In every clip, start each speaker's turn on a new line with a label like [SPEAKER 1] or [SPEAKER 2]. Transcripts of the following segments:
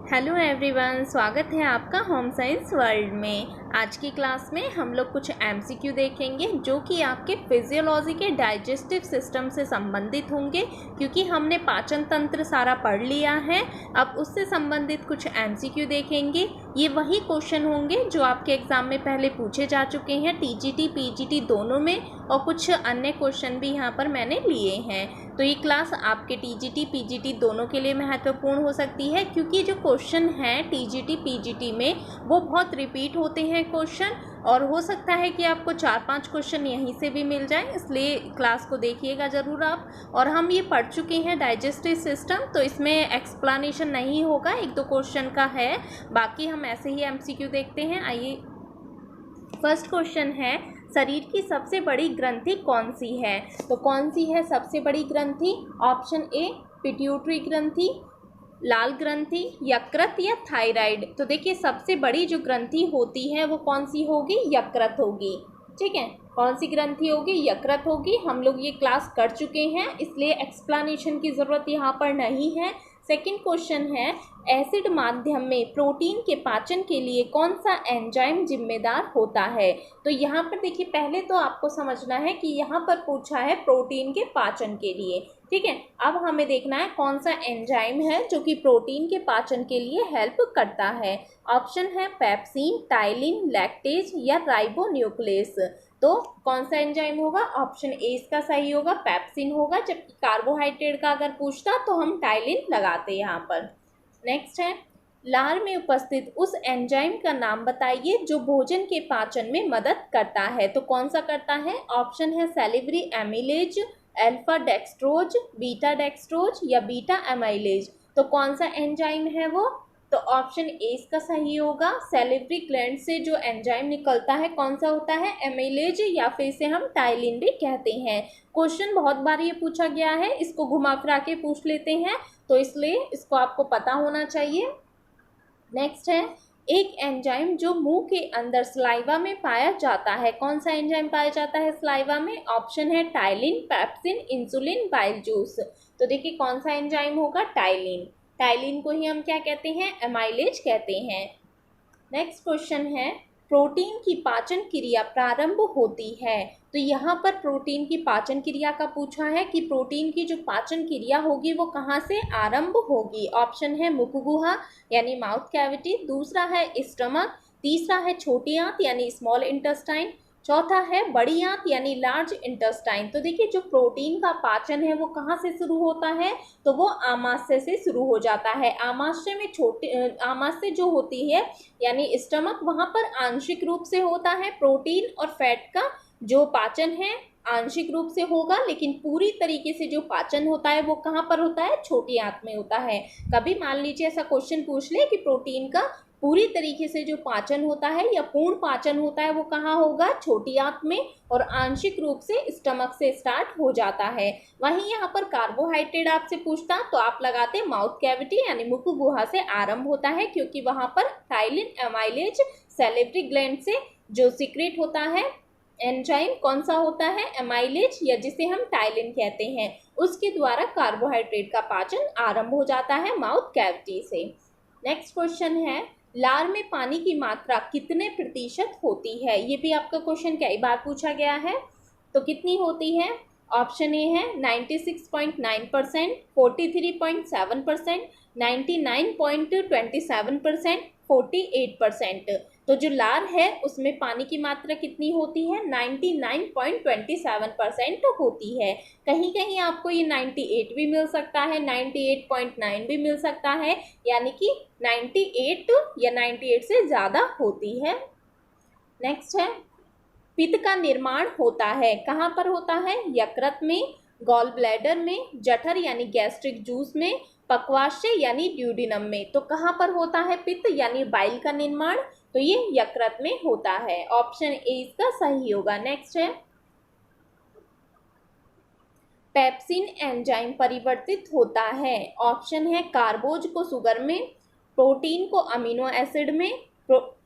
[SPEAKER 1] Hello everyone, स्वागत है आपका होम साइंस वर्ल्ड में। आज की क्लास में हम लोग कुछ एमसीक्यू देखेंगे जो कि आपके फिजियोलॉजी के डाइजेस्टिव सिस्टम से संबंधित होंगे, क्योंकि हमने पाचन तंत्र सारा पढ़ लिया है। अब उससे संबंधित कुछ एमसीक्यू देखेंगे। ये वही क्वेश्चन होंगे जो आपके एग्ज़ाम में पहले पूछे जा चुके हैं, टीजीटी पीजीटी दोनों में, और कुछ अन्य क्वेश्चन भी यहाँ पर मैंने लिए हैं। तो ये क्लास आपके टीजीटी पीजीटी दोनों के लिए महत्वपूर्ण हो सकती है, क्योंकि जो क्वेश्चन हैं टीजीटी पीजीटी में वो बहुत रिपीट होते हैं क्वेश्चन, और हो सकता है कि आपको 4-5 क्वेश्चन यहीं से भी मिल जाए, इसलिए क्लास को देखिएगा ज़रूर आप। और हम ये पढ़ चुके हैं डाइजेस्टिव सिस्टम, तो इसमें एक्सप्लेनेशन नहीं होगा, 1-2 क्वेश्चन का है, बाकी हम ऐसे ही एमसीक्यू देखते हैं। आइए, फर्स्ट क्वेश्चन है, शरीर की सबसे बड़ी ग्रंथि कौन सी है? तो कौन सी है सबसे बड़ी ग्रंथि? ऑप्शन ए पिट्यूटरी ग्रंथि, लाल ग्रंथि, यकृत या थायराइड। तो देखिए, सबसे बड़ी जो ग्रंथि होती है वो कौन सी होगी? यकृत होगी। ठीक है, कौन सी ग्रंथि होगी? यकृत होगी। हम लोग ये क्लास कर चुके हैं, इसलिए एक्सप्लेनेशन की ज़रूरत यहाँ पर नहीं है। सेकंड क्वेश्चन है, एसिड माध्यम में प्रोटीन के पाचन के लिए कौन सा एंजाइम जिम्मेदार होता है? तो यहाँ पर देखिए, पहले तो आपको समझना है कि यहाँ पर पूछा है प्रोटीन के पाचन के लिए। ठीक है, अब हमें देखना है कौन सा एंजाइम है जो कि प्रोटीन के पाचन के लिए हेल्प करता है। ऑप्शन है पेप्सिन, टाइलिन, लैक्टेज या राइबोन्यूक्लेस। तो कौन सा एंजाइम होगा? ऑप्शन ए इसका सही होगा, पेप्सिन होगा। जबकि कार्बोहाइड्रेट का अगर पूछता तो हम टाइलिन लगाते यहाँ पर। नेक्स्ट है, लार में उपस्थित उस एंजाइम का नाम बताइए जो भोजन के पाचन में मदद करता है। तो कौन सा करता है? ऑप्शन है salivary amylase, alpha dextrose, beta dextrose या बीटा एमाइलेज। तो कौन सा एंजाइम है वो? तो ऑप्शन ए इसका सही होगा। सैलिवरी ग्लैंड से जो एंजाइम निकलता है कौन सा होता है? एमिलेज, या फिर इसे हम टाइलिन भी कहते हैं। क्वेश्चन बहुत बार ये पूछा गया है, इसको घुमा फिरा के पूछ लेते हैं, तो इसलिए इसको आपको पता होना चाहिए। नेक्स्ट है, एक एंजाइम जो मुंह के अंदर सलाइवा में पाया जाता है, कौन सा एंजाइम पाया जाता है सलाइवा में? ऑप्शन है ptyalin, pepsin, insulin, bile juice. तो देखिए, कौन सा एंजाइम होगा? टाइलिन। टाइलिन को ही हम क्या कहते हैं? एमाइलेज कहते हैं। नेक्स्ट क्वेश्चन है, प्रोटीन की पाचन क्रिया प्रारंभ होती है। तो यहाँ पर प्रोटीन की पाचन क्रिया का पूछा है कि प्रोटीन की जो पाचन क्रिया होगी वो कहाँ से आरंभ होगी। ऑप्शन है मुखगुहा यानी माउथ कैविटी, दूसरा है स्टमक, तीसरा है छोटी आंत यानी स्मॉल इंटेस्टाइन, चौथा है बड़ी आंत यानी लार्ज इंटेस्टाइन। तो देखिए, जो प्रोटीन का पाचन है वो कहाँ से शुरू होता है? तो वो आमाशय से शुरू हो जाता है। आमाशय में आमाशय जो होती है यानी स्टमक, वहाँ पर आंशिक रूप से होता है प्रोटीन और फैट का जो पाचन है, आंशिक रूप से होगा, लेकिन पूरी तरीके से जो पाचन होता है वो कहाँ पर होता है? छोटी आंत में होता है। कभी मान लीजिए ऐसा क्वेश्चन पूछ ले कि प्रोटीन का पूरी तरीके से जो पाचन होता है या पूर्ण पाचन होता है वो कहाँ होगा? छोटी आंत में, और आंशिक रूप से स्टमक से स्टार्ट हो जाता है। वहीं यहाँ पर कार्बोहाइड्रेट आपसे पूछता तो आप लगाते माउथ कैविटी यानी मुख गुहा से आरंभ होता है, क्योंकि वहाँ पर टाइलिन एमाइलेज सैलिवरी ग्लैंड से जो सीक्रेट होता है एंजाइम कौन सा होता है? एमाइलेज, या जिसे हम टाइलिन कहते हैं, उसके द्वारा कार्बोहाइड्रेट का पाचन आरंभ हो जाता है माउथ कैविटी से। नेक्स्ट क्वेश्चन है, लार में पानी की मात्रा कितने प्रतिशत होती है? ये भी आपका क्वेश्चन कई बार पूछा गया है। तो कितनी होती है? ऑप्शन ए है 96.9%, 43.7%, 99.27%, 48%। तो जो लार है उसमें पानी की मात्रा कितनी होती है? 99.27% होती है। कहीं कहीं आपको ये 98 भी मिल सकता है, 98.9 भी मिल सकता है, यानी कि 98 या 98 से ज़्यादा होती है। नेक्स्ट है, पित्त का निर्माण होता है कहाँ पर होता है? यकृत में, गॉल ब्लैडर में, जठर यानी गैस्ट्रिक जूस में, पक्वाशय यानी ड्यूडिनम में। तो कहाँ पर होता है पित्त यानी बाइल का निर्माण? तो ये यकृत में होता है। ऑप्शन ए इसका सही होगा। नेक्स्ट है, पेप्सिन एंजाइम परिवर्तित होता है। ऑप्शन है कार्बोज को शुगर में, प्रोटीन को अमीनो एसिड में,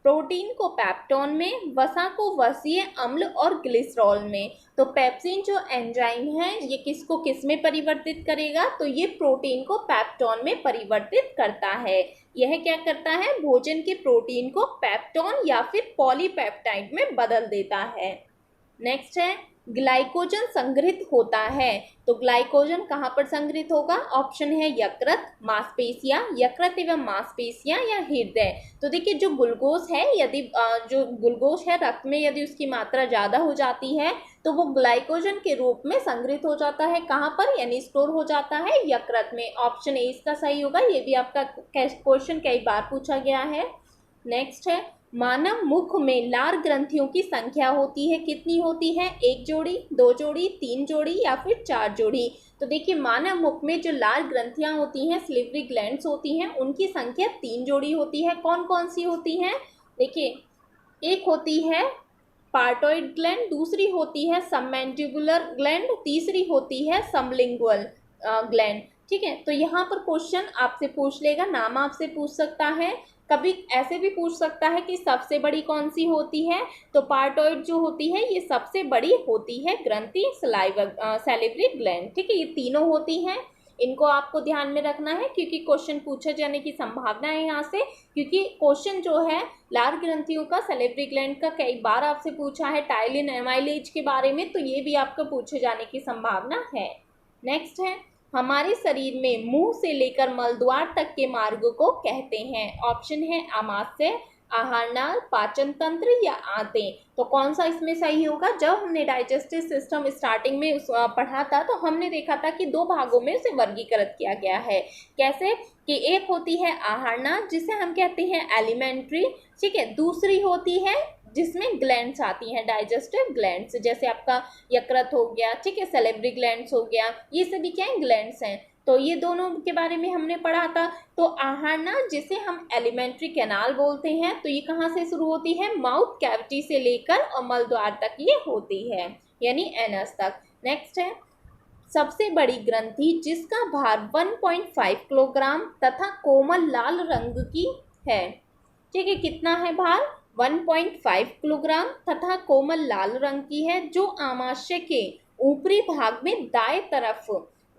[SPEAKER 1] प्रोटीन को पेप्टोन में, वसा को वसीय अम्ल और ग्लिसरॉल में। तो पेप्सिन जो एंजाइम है ये किसको किस में परिवर्तित करेगा, तो ये प्रोटीन को पेप्टोन में परिवर्तित करता है। यह क्या करता है, भोजन के प्रोटीन को पेप्टोन या फिर पॉलीपेप्टाइड में बदल देता है। नेक्स्ट है ग्लाइकोजन संग्रहित होता है। तो ग्लाइकोजन कहाँ पर संग्रहित होगा, ऑप्शन है यकृत, मांसपेशियां, यकृत एवं मांसपेशियां या हृदय। तो देखिए जो ग्लूकोज है, यदि जो ग्लूकोज है रक्त में यदि उसकी मात्रा ज़्यादा हो जाती है तो वो ग्लाइकोजन के रूप में संग्रहित हो जाता है, कहाँ पर, यानी स्टोर हो जाता है यकृत में। ऑप्शन ए इसका सही होगा। ये भी आपका क्वेश्चन कई बार पूछा गया है। नेक्स्ट है मानव मुख में लार ग्रंथियों की संख्या होती है, कितनी होती है, 1 जोड़ी, 2 जोड़ी, 3 जोड़ी या फिर 4 जोड़ी। तो देखिए मानव मुख में जो लार ग्रंथियां होती हैं, सिलिवरी ग्लैंड्स होती हैं, उनकी संख्या 3 जोड़ी होती है। कौन कौन सी होती हैं, देखिए एक होती है पार्टोइड ग्लैंड, दूसरी होती है सबमैंडिबुलर ग्लैंड, तीसरी होती है सबलिंगुअल ग्लैंड। ठीक है, तो यहाँ पर क्वेश्चन आपसे पूछ लेगा, नाम आपसे पूछ सकता है, कभी ऐसे भी पूछ सकता है कि सबसे बड़ी कौन सी होती है। तो पार्टोइड जो होती है ये सबसे बड़ी होती है ग्रंथि सैलिवरी ग्लैंड। ठीक है, ये तीनों होती हैं, इनको आपको ध्यान में रखना है क्योंकि क्वेश्चन पूछे जाने की संभावना है यहाँ से, क्योंकि क्वेश्चन जो है लार ग्रंथियों का, सैलिवरी ग्लैंड का कई बार आपसे पूछा है, टाइलिन एमाइलेज के बारे में, तो ये भी आपको पूछे जाने की संभावना है। नेक्स्ट है हमारे शरीर में मुंह से लेकर मलद्वार तक के मार्ग को कहते हैं। ऑप्शन है आमाशय, आहारनाल, पाचन तंत्र या आंतें। तो कौन सा इसमें सही होगा, जब हमने डाइजेस्टिव सिस्टम स्टार्टिंग में पढ़ा था तो हमने देखा था कि 2 भागों में उसे वर्गीकृत किया गया है। कैसे कि एक होती है आहारनाल जिसे हम कहते हैं एलिमेंट्री, ठीक है, दूसरी होती है जिसमें ग्लैंड्स आती हैं, डाइजेस्टिव ग्लैंड्स, जैसे आपका यकृत हो गया, ठीक है, सैलिवरी ग्लैंड्स हो गया, ये सभी क्या है, ग्लैंड्स हैं। तो ये दोनों के बारे में हमने पढ़ा था। तो आहारनाल जिसे हम एलिमेंट्री कैनाल बोलते हैं, तो ये कहाँ से शुरू होती है, माउथ कैविटी से लेकर और मलद्वार तक ये होती है, यानी एनस तक। नेक्स्ट है सबसे बड़ी ग्रंथि जिसका भार 1.5 किलोग्राम तथा कोमल लाल रंग की है। ठीक है, कितना है भार, 1.5 किलोग्राम तथा कोमल लाल रंग की है, जो आमाशय के ऊपरी भाग में दाएं तरफ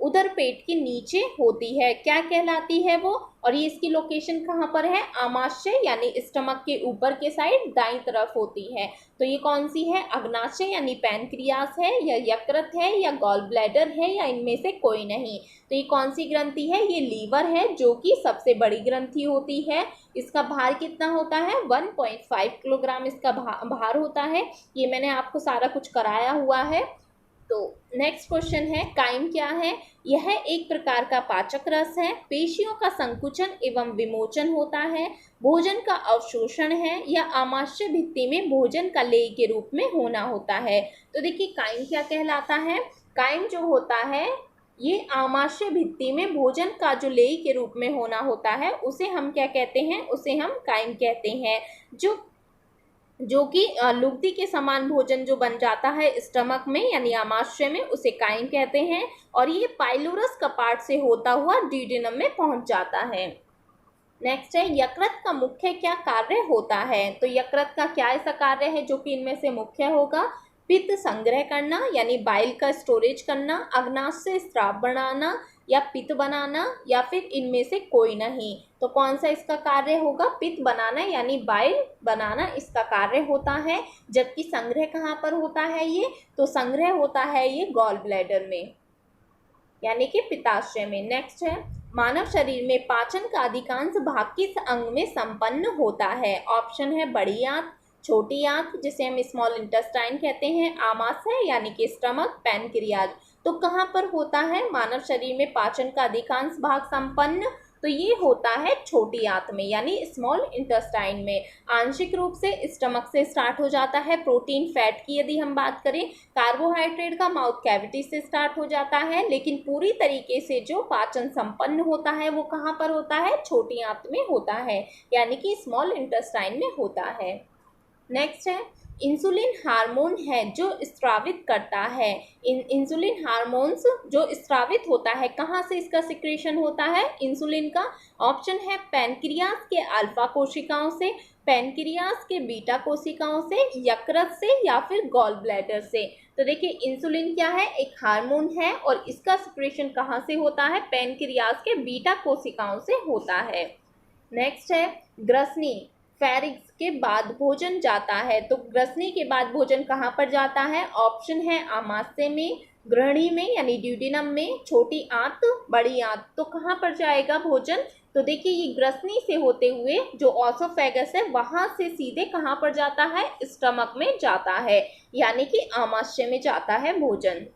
[SPEAKER 1] उदर पेट के नीचे होती है। क्या कहलाती है वो, और ये इसकी लोकेशन कहाँ पर है, आमाशय यानी स्टमक के ऊपर के साइड दाईं तरफ होती है। तो ये कौन सी है, अग्नाशय यानी पैनक्रियास है, या यकृत है, या गॉल ब्लैडर है, या इनमें से कोई नहीं। तो ये कौन सी ग्रंथि है, ये लीवर है, जो कि सबसे बड़ी ग्रंथि होती है। इसका भार कितना होता है, 1.5 किलोग्राम इसका भार होता है। ये मैंने आपको सारा कुछ कराया हुआ है। तो नेक्स्ट क्वेश्चन है काइम क्या है, यह एक प्रकार का पाचक रस है, पेशियों का संकुचन एवं विमोचन होता है, भोजन का अवशोषण है, या आमाशय भित्ति में भोजन का लेय के रूप में होना होता है। तो देखिए काइम क्या कहलाता है, काइम जो होता है ये आमाशय भित्ति में भोजन का जो लेय के रूप में होना होता है उसे हम क्या कहते हैं, उसे हम काइम कहते हैं। जो कि लुगदी के समान भोजन जो बन जाता है स्टमक में यानी आमाशय में, उसे काइम कहते हैं, और ये पाइलोरस कपाट से होता हुआ ड्यूडेनम में पहुंच जाता है। नेक्स्ट है यकृत का मुख्य क्या कार्य होता है। तो यकृत का क्या ऐसा कार्य है जो कि इनमें से मुख्य होगा, पित्त संग्रह करना यानी बाइल का स्टोरेज करना, अग्नाशय से स्राव बनाना या पित्त बनाना, या फिर इनमें से कोई नहीं। तो कौन सा इसका कार्य होगा, पित्त बनाना यानी बाइल बनाना इसका कार्य होता है। जबकि संग्रह कहाँ पर होता है ये, तो संग्रह होता है ये गॉल ब्लैडर में यानी कि पित्ताशय में। नेक्स्ट है मानव शरीर में पाचन का अधिकांश भाग किस अंग में संपन्न होता है। ऑप्शन है बड़ी आंत, छोटी आंत जिसे हम स्मॉल इंटेस्टाइन कहते हैं, आमाशय यानी कि स्टमक, पैनक्रियाज। तो कहाँ पर होता है मानव शरीर में पाचन का अधिकांश भाग संपन्न, तो ये होता है छोटी आंत में यानी स्मॉल इंटेस्टाइन में। आंशिक रूप से स्टमक से स्टार्ट हो जाता है। प्रोटीन फैट की यदि हम बात करें, कार्बोहाइड्रेट का माउथ कैविटी से स्टार्ट हो जाता है, लेकिन पूरी तरीके से जो पाचन संपन्न होता है वो कहाँ पर होता है, छोटी आंत में होता है यानी कि स्मॉल इंटेस्टाइन में होता है। नेक्स्ट है इंसुलिन हार्मोन है जो स्रावित करता है। इंसुलिन हार्मोन्स जो स्रावित होता है, कहाँ से इसका सिक्रेशन होता है इंसुलिन का? ऑप्शन है पैनक्रियास के अल्फा कोशिकाओं से, पैनक्रियास के बीटा कोशिकाओं से, यकृत से या फिर गॉल ब्लैडर से। तो देखिए इंसुलिन क्या है, एक हार्मोन है और इसका सिक्रेशन कहाँ से होता है? पैनक्रियास के बीटा कोशिकाओं से होता है। नेक्स्ट है ग्रसनी, फेरिक्स के बाद भोजन जाता है। तो ग्रसनी के बाद भोजन कहाँ पर जाता है? ऑप्शन है आमाशय में, ग्रहणी में यानी ड्यूडेनम में, छोटी आंत, बड़ी आंत। तो कहाँ पर जाएगा भोजन? तो देखिए ये ग्रसनी से होते हुए जो ऑसोफेगस है वहां से सीधे कहाँ पर जाता है? स्टमक में जाता है, यानी कि आमाशय में जाता है भोजन।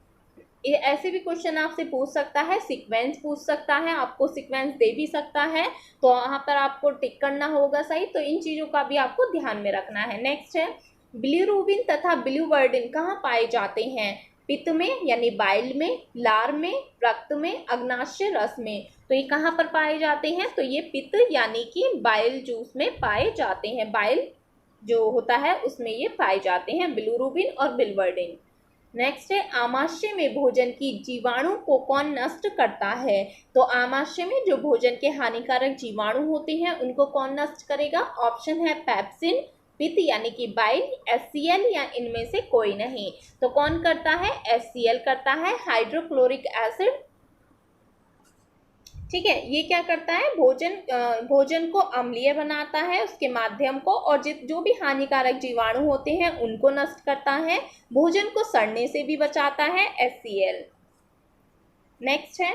[SPEAKER 1] ये ऐसे भी क्वेश्चन आपसे पूछ सकता है, सीक्वेंस पूछ सकता है, आपको सीक्वेंस दे भी सकता है, तो वहाँ पर आपको टिक करना होगा सही। तो इन चीज़ों का भी आपको ध्यान में रखना है। नेक्स्ट है बिलीरुबिन तथा बिलीवर्डिन कहाँ पाए जाते हैं? पित्त में यानी बाइल में, लार में, रक्त में, अग्नाशय रस में। तो ये कहाँ पर पाए जाते हैं? तो ये पित्त यानी कि बाइल जूस में पाए जाते हैं, बाइल जो होता है उसमें ये पाए जाते हैं बिलीरुबिन और बिलीवर्डिन। नेक्स्ट है आमाशय में भोजन की जीवाणु को कौन नष्ट करता है? तो आमाशय में जो भोजन के हानिकारक जीवाणु होते हैं उनको कौन नष्ट करेगा? ऑप्शन है पेप्सिन, पित्त यानी कि बाइल, HCl या इनमें से कोई नहीं। तो कौन करता है? HCl करता है, हाइड्रोक्लोरिक एसिड। ठीक है, ये क्या करता है? भोजन को अम्लीय बनाता है उसके माध्यम को, और जो भी हानिकारक जीवाणु होते हैं उनको नष्ट करता है, भोजन को सड़ने से भी बचाता है, HCl। नेक्स्ट है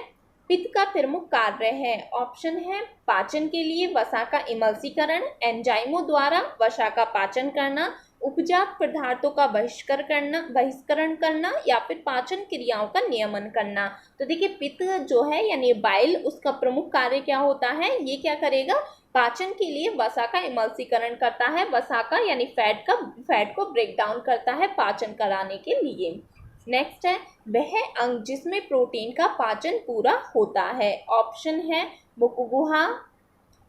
[SPEAKER 1] पित्त का प्रमुख कार्य है। ऑप्शन है पाचन के लिए वसा का इमल्सीकरण, एंजाइमों द्वारा वसा का पाचन करना, उपजात पदार्थों का बहिष्करण करना या फिर पाचन क्रियाओं का नियमन करना। तो देखिए पित्त जो है यानी बाइल, उसका प्रमुख कार्य क्या होता है? ये क्या करेगा? पाचन के लिए वसा का इमल्सीकरण करता है, वसा का यानी फैट को ब्रेक डाउन करता है पाचन कराने के लिए। नेक्स्ट है वह अंग जिसमें प्रोटीन का पाचन पूरा होता है। ऑप्शन है मुखगुहा,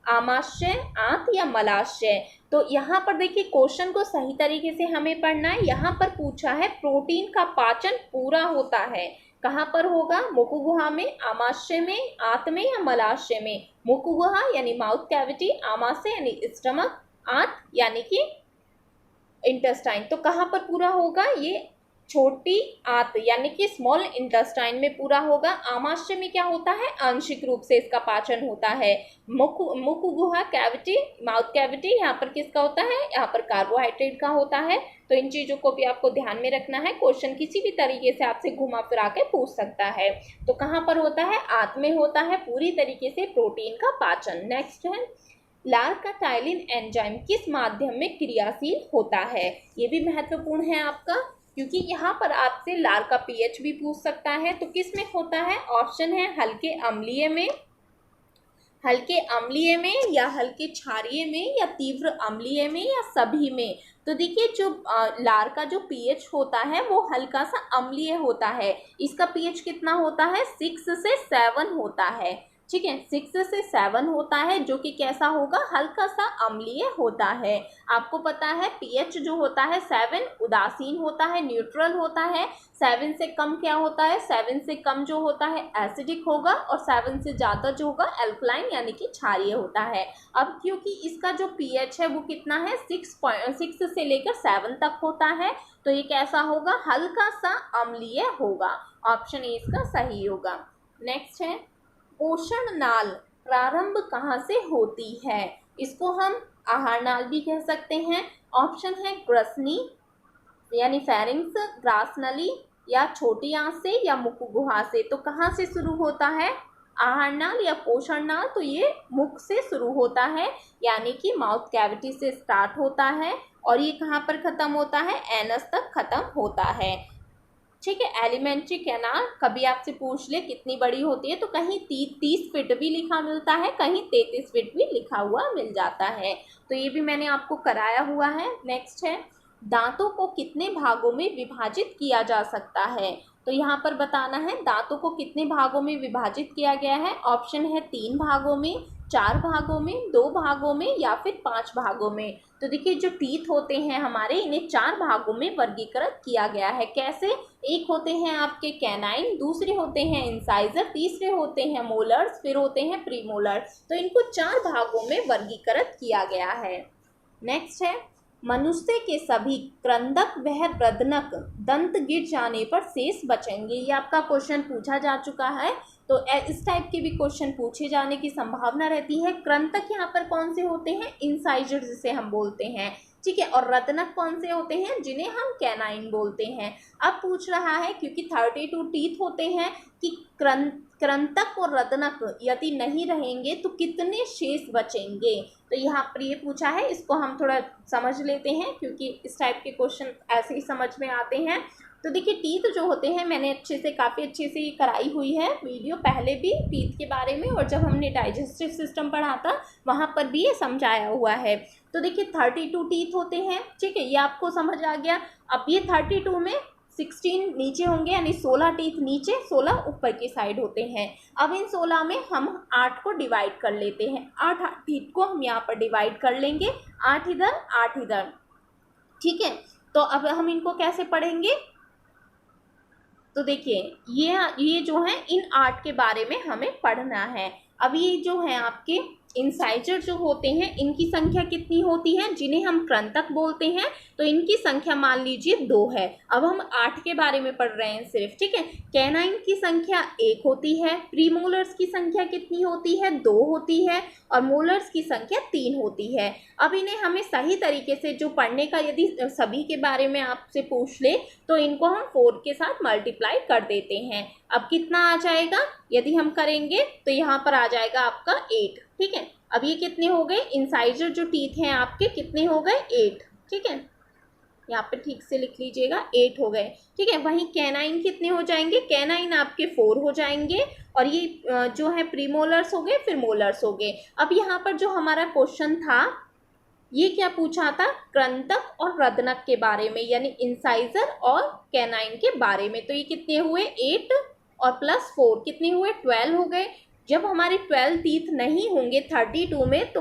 [SPEAKER 1] आमाशय, आंत या मलाशय। तो यहाँ पर देखिए क्वेश्चन को सही तरीके से हमें पढ़ना है। यहाँ पर पूछा है प्रोटीन का पाचन पूरा होता है, कहाँ पर होगा? मुखगुहा में, आमाशय में, आंत में या मलाशय में। मुखगुहा यानी माउथ कैविटी, आमाशय यानी स्टमक, आंत यानी कि इंटेस्टाइन। तो कहाँ पर पूरा होगा? ये छोटी आंत यानी कि स्मॉल इंटेस्टाइन में पूरा होगा। आमाशय में क्या होता है? आंशिक रूप से इसका पाचन होता है। मुख गुहा कैविटी, माउथ कैविटी, यहाँ पर किसका होता है? यहाँ पर कार्बोहाइड्रेट का होता है। तो इन चीजों को भी आपको ध्यान में रखना है, क्वेश्चन किसी भी तरीके से आपसे घुमा फिरा के पूछ सकता है। तो कहाँ पर होता है? आंत में होता है पूरी तरीके से प्रोटीन का पाचन। नेक्स्ट है लार का टाइलिन एंजाइम किस माध्यम में क्रियाशील होता है? ये भी महत्वपूर्ण है आपका, क्योंकि यहाँ पर आपसे लार का पीएच भी पूछ सकता है। तो किस में होता है? ऑप्शन है हल्के अम्लीय में, या हल्के क्षारीय में, या तीव्र अम्लीय में, या सभी में। तो देखिए जो लार का जो पीएच होता है वो हल्का सा अम्लीय होता है। इसका पीएच कितना होता है? 6 से 7 होता है। ठीक है, 6 से 7 होता है, जो कि कैसा होगा? हल्का सा अम्लीय होता है। आपको पता है पीएच जो होता है 7 उदासीन होता है, न्यूट्रल होता है। 7 से कम क्या होता है? 7 से कम जो होता है एसिडिक होगा, और 7 से ज़्यादा जो होगा एल्कलाइन यानी कि क्षारीय होता है। अब क्योंकि इसका जो पीएच है वो कितना है? 6 से लेकर 7 तक होता है, तो ये कैसा होगा? हल्का सा अम्लीय होगा। ऑप्शन ए इसका सही होगा। नेक्स्ट है पोषण नाल प्रारंभ कहाँ से होती है? इसको हम आहार नाल भी कह सकते हैं। ऑप्शन है ग्रसनी यानी फेरिंग्स, ग्रास नली, या छोटी आंत से, या मुख गुहा से। तो कहाँ से शुरू होता है आहार नाल या पोषण नाल? तो ये मुख से शुरू होता है, यानी कि माउथ कैविटी से स्टार्ट होता है, और ये कहाँ पर खत्म होता है? एनस तक खत्म होता है। ठीक है, एलिमेंट्री कैनाल कभी आपसे पूछ ले कितनी बड़ी होती है, तो कहीं 30 फीट भी लिखा मिलता है, कहीं 33 फीट भी लिखा हुआ मिल जाता है। तो ये भी मैंने आपको कराया हुआ है। नेक्स्ट है दांतों को कितने भागों में विभाजित किया जा सकता है? तो यहाँ पर बताना है दांतों को कितने भागों में विभाजित किया गया है। ऑप्शन है 3 भागों में, 4 भागों में, 2 भागों में या फिर 5 भागों में। तो देखिए जो टीथ होते हैं हमारे, इन्हें 4 भागों में वर्गीकृत किया गया है। कैसे? एक होते हैं आपके कैनाइन, दूसरे होते हैं इंसाइजर, तीसरे होते हैं मोलर्स, फिर होते हैं प्रीमोलर। तो इनको 4 भागों में वर्गीकृत किया गया है। नेक्स्ट है, मनुष्य के सभी क्रंदक वह रदनक दंत गिर जाने पर शेष बचेंगे। ये आपका क्वेश्चन पूछा जा चुका है, तो इस टाइप के भी क्वेश्चन पूछे जाने की संभावना रहती है। क्रंतक यहाँ पर कौन से होते हैं? इंसाइजर जिसे हम बोलते हैं, ठीक है। और रत्नक कौन से होते हैं? जिन्हें हम कैनाइन बोलते हैं। अब पूछ रहा है क्योंकि 32 टीथ होते हैं कि क्रंतक और रत्नक यदि नहीं रहेंगे तो कितने शेष बचेंगे। तो यहाँ पर ये पूछा है, इसको हम थोड़ा समझ लेते हैं क्योंकि इस टाइप के क्वेश्चन ऐसे ही समझ में आते हैं। तो देखिए टीथ जो होते हैं, मैंने काफ़ी अच्छे से ये कराई हुई है वीडियो पहले भी टीथ के बारे में, और जब हमने डाइजेस्टिव सिस्टम पढ़ा था वहाँ पर भी ये समझाया हुआ है। तो देखिए 32 टीथ होते हैं, ठीक है, ये आपको समझ आ गया। अब ये 32 में 16 नीचे होंगे, यानी 16 टीथ नीचे, 16 ऊपर की साइड होते हैं। अब इन 16 में हम 8 को डिवाइड कर लेते हैं। 8 टीथ को हम यहाँ पर डिवाइड कर लेंगे, 8 इधर 8 इधर, ठीक है। तो अब हम इनको कैसे पढ़ेंगे? तो देखिए ये जो है इन 8 के बारे में हमें पढ़ना है। अब ये जो है आपके इंसाइजर जो होते हैं, इनकी संख्या कितनी होती है? जिन्हें हम क्रंतक बोलते हैं, तो इनकी संख्या मान लीजिए 2 है। अब हम 8 के बारे में पढ़ रहे हैं सिर्फ, ठीक है। कैनाइन की संख्या 1 होती है, प्रीमोलर्स की संख्या कितनी होती है? 2 होती है, और मोलर्स की संख्या 3 होती है। अब इन्हें हमें सही तरीके से जो पढ़ने का, यदि सभी के बारे में आपसे पूछ ले तो इनको हम 4 के साथ मल्टीप्लाई कर देते हैं। अब कितना आ जाएगा? यदि हम करेंगे तो यहाँ पर आ जाएगा आपका 8, ठीक है। अब ये कितने हो गए? इंसाइजर जो टीथ हैं आपके कितने हो गए? 8, ठीक है। यहाँ पे ठीक से लिख लीजिएगा, 8 हो गए, ठीक है। वहीं कैनाइन कितने हो जाएंगे? कैनाइन आपके 4 हो जाएंगे, और ये जो है प्रीमोलर्स हो गए, फिर मोलर्स हो गए। अब यहाँ पर जो हमारा क्वेश्चन था, ये क्या पूछा था? क्रंतक और रदनक के बारे में, यानी इंसाइजर और कैनाइन के बारे में। तो ये कितने हुए? 8 और प्लस 4 कितने हुए? 12 हो गए। जब हमारे 12 टीथ नहीं होंगे 32 में, तो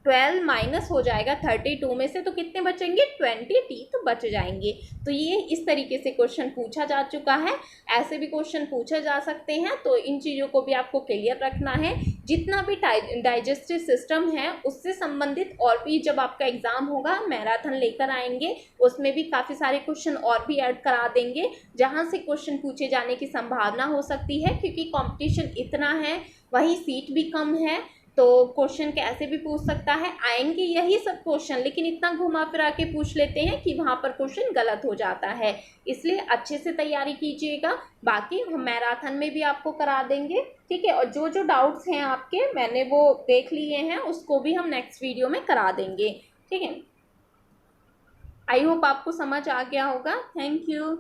[SPEAKER 1] 12 माइनस हो जाएगा 32 में से, तो कितने बचेंगे? 20 टीथ बच जाएंगे। तो ये इस तरीके से क्वेश्चन पूछा जा चुका है। ऐसे भी क्वेश्चन पूछे जा सकते हैं, तो इन चीज़ों को भी आपको क्लियर रखना है। जितना भी डाइजेस्टिव सिस्टम है उससे संबंधित और भी जब आपका एग्जाम होगा मैराथन लेकर आएंगे, उसमें भी काफ़ी सारे क्वेश्चन और भी ऐड करा देंगे, जहाँ से क्वेश्चन पूछे जाने की संभावना हो सकती है। क्योंकि कंपटीशन इतना है, वही सीट भी कम है, तो क्वेश्चन कैसे भी पूछ सकता है। आएंगे यही सब क्वेश्चन, लेकिन इतना घुमा फिरा के पूछ लेते हैं कि वहाँ पर क्वेश्चन गलत हो जाता है। इसलिए अच्छे से तैयारी कीजिएगा। बाकी हम मैराथन में भी आपको करा देंगे, ठीक है। और जो जो डाउट्स हैं आपके, मैंने वो देख लिए हैं, उसको भी हम नेक्स्ट वीडियो में करा देंगे, ठीक है। आई होप आपको समझ आ गया होगा। Thank you.